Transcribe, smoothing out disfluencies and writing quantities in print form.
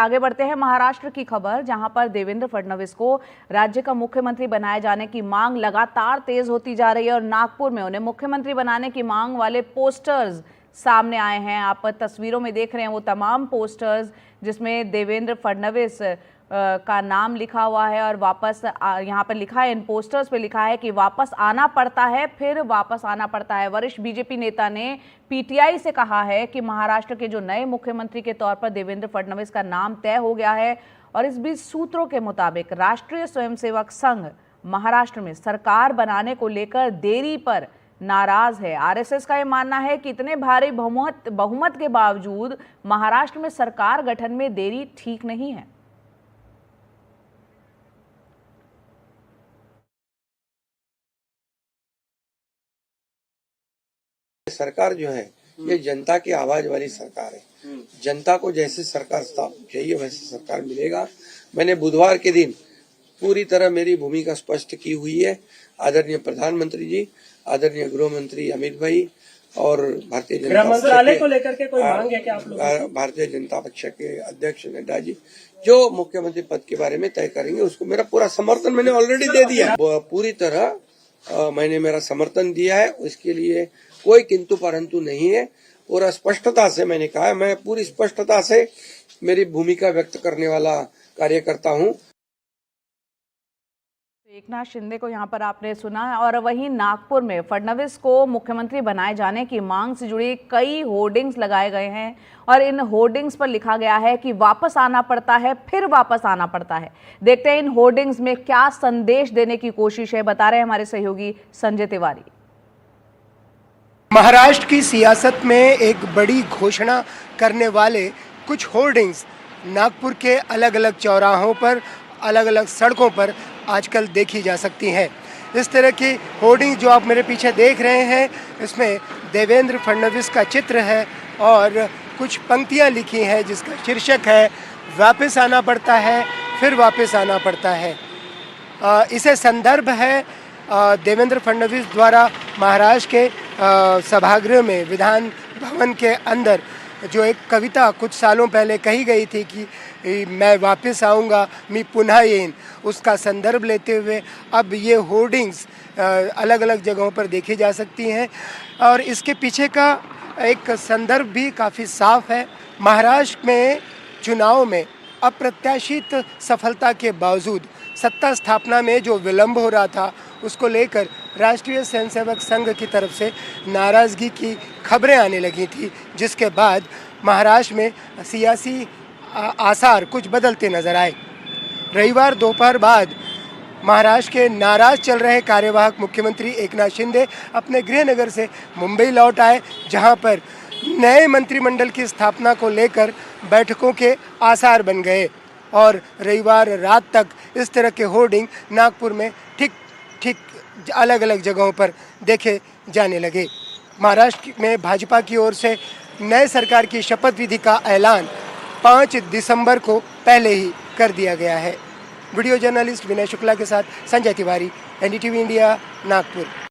आगे बढ़ते हैं महाराष्ट्र की खबर, जहां पर देवेंद्र फडणवीस को राज्य का मुख्यमंत्री बनाए जाने की मांग लगातार तेज होती जा रही है और नागपुर में उन्हें मुख्यमंत्री बनाने की मांग वाले पोस्टर्स सामने आए हैं। आप तस्वीरों में देख रहे हैं वो तमाम पोस्टर्स जिसमें देवेंद्र फडणवीस का नाम लिखा हुआ है और वापस यहाँ पर लिखा है, इन पोस्टर्स पे लिखा है कि वापस आना पड़ता है, फिर वापस आना पड़ता है। वरिष्ठ बीजेपी नेता ने पीटीआई से कहा है कि महाराष्ट्र के जो नए मुख्यमंत्री के तौर पर देवेंद्र फडणवीस का नाम तय हो गया है और इस बीच सूत्रों के मुताबिक राष्ट्रीय स्वयंसेवक संघ महाराष्ट्र में सरकार बनाने को लेकर देरी पर नाराज है। आरएसएस का यह मानना है कि इतने भारी बहुमत के बावजूद महाराष्ट्र में सरकार गठन में देरी ठीक नहीं है। सरकार जो है ये जनता की आवाज वाली सरकार है। जनता को जैसे सरकार चाहिए वैसे सरकार मिलेगा। मैंने बुधवार के दिन पूरी तरह मेरी भूमिका स्पष्ट की हुई है। आदरणीय प्रधानमंत्री जी, आदरणीय गृह मंत्री अमित भाई और भारतीय जनता मंत्रालय को लेकर के कोई मांग है क्या आप लोग? भारतीय जनता पक्ष के अध्यक्ष नड्डा जी जो मुख्यमंत्री पद के बारे में तय करेंगे उसको मेरा पूरा समर्थन मैंने ऑलरेडी दे दिया। पूरी तरह मैंने मेरा समर्थन दिया है, उसके लिए कोई किंतु परंतु नहीं है। पूरा स्पष्टता से मैंने कहा है, मैं पूरी स्पष्टता से मेरी भूमिका व्यक्त करने वाला कार्यकर्ता हूं। एकनाथ शिंदे को यहां पर आपने सुना और वहीं नागपुर में फडणवीस को मुख्यमंत्री बनाए जाने की मांग से जुड़ी कई होर्डिंग्स लगाए गए हैं और इन होर्डिंग्स पर लिखा गया है कि वापस आना पड़ता है, फिर वापस आना पड़ता है। देखते हैं इन होर्डिंग्स में क्या संदेश देने की कोशिश है, बता रहे हैं हमारे सहयोगी संजय तिवारी। महाराष्ट्र की सियासत में एक बड़ी घोषणा करने वाले कुछ होर्डिंग्स नागपुर के अलग अलग चौराहों पर, अलग अलग सड़कों पर आजकल देखी जा सकती हैं। इस तरह की होर्डिंग जो आप मेरे पीछे देख रहे हैं, इसमें देवेंद्र फडणवीस का चित्र है और कुछ पंक्तियां लिखी हैं जिसका शीर्षक है वापस आना पड़ता है, फिर वापस आना पड़ता है। इसे संदर्भ है देवेंद्र फडणवीस द्वारा महाराष्ट्र के सभागृह में, विधान भवन के अंदर जो एक कविता कुछ सालों पहले कही गई थी कि मैं वापस आऊँगा, मैं पुनः येन, उसका संदर्भ लेते हुए अब ये होर्डिंग्स अलग अलग जगहों पर देखी जा सकती हैं और इसके पीछे का एक संदर्भ भी काफ़ी साफ है। महाराष्ट्र में चुनाव में अप्रत्याशित सफलता के बावजूद सत्ता स्थापना में जो विलंब हो रहा था उसको लेकर राष्ट्रीय स्वयंसेवक संघ की तरफ से नाराज़गी की खबरें आने लगी थी, जिसके बाद महाराष्ट्र में सियासी आसार कुछ बदलते नजर आए। रविवार दोपहर बाद महाराष्ट्र के नाराज चल रहे कार्यवाहक मुख्यमंत्री एकनाथ शिंदे अपने गृहनगर से मुंबई लौट आए, जहां पर नए मंत्रिमंडल की स्थापना को लेकर बैठकों के आसार बन गए और रविवार रात तक इस तरह के होर्डिंग नागपुर में ठीक अलग अलग जगहों पर देखे जाने लगे। महाराष्ट्र में भाजपा की ओर से नए सरकार की शपथ विधि का ऐलान 5 दिसंबर को पहले ही कर दिया गया है। वीडियो जर्नलिस्ट विनय शुक्ला के साथ संजय तिवारी, एनडीटीवी इंडिया, नागपुर।